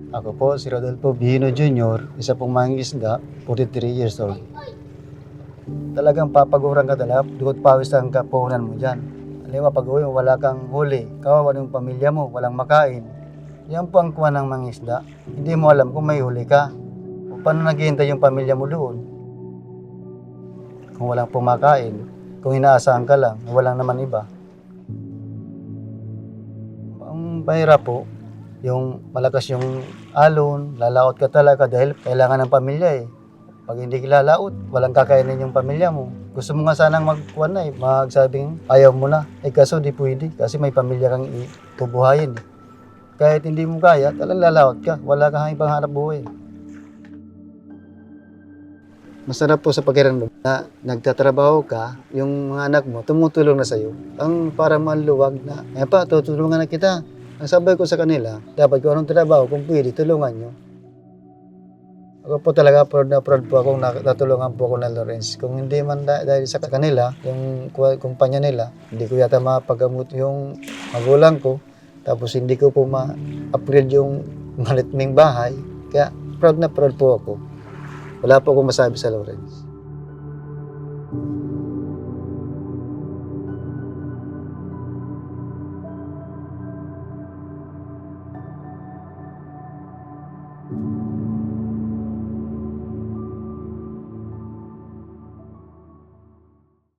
Ako po, si Rodolfo Bino Jr., isa pong mangingisda, 43 years old. Talagang papaguran ka talaga, dugot pawis ang kapuhunan mo dyan. Halimbawa, pag uwi mo, wala kang huli, kawawa yung pamilya mo, walang makain. Yan po ang kuha ng mangingisda. Hindi mo alam kung may huli ka. O paano naghihintay yung pamilya mo doon? Kung walang pumakain, kung inaasahan ka lang, walang naman iba. Ang mahirap po, yung malakas yung alon, lalaot ka talaga dahil kailangan ng pamilya eh. Pag hindi ka lalaot, walang kakainin yung pamilya mo. Gusto mo nga sanang magkuhan na eh, magsabing ayaw mo na. Eh kaso di pwede kasi may pamilya kang itubuhayin eh. Kahit hindi mo kaya, talagang lalaot ka. Wala kang ibang hanap buhay. Masarap po sa pakiramdam na nagtatrabaho ka, yung mga anak mo tumutulong na sa'yo. Ang parang maluwag na, eh pa, tutulungan na kita. Ang sabay ko sa kanila, dapat kung anong trabaho, kung pwede, tulungan nyo. Ako po talaga proud na proud po akong natulungan po ako ng Lawrence. Kung hindi man dahil sa kanila, yung kumpanya nila, hindi ko yata mapagamot yung magulang ko. Tapos hindi ko po ma-upgrade yung malitming bahay. Kaya proud na proud po ako. Wala po akong masabi sa Lawrence.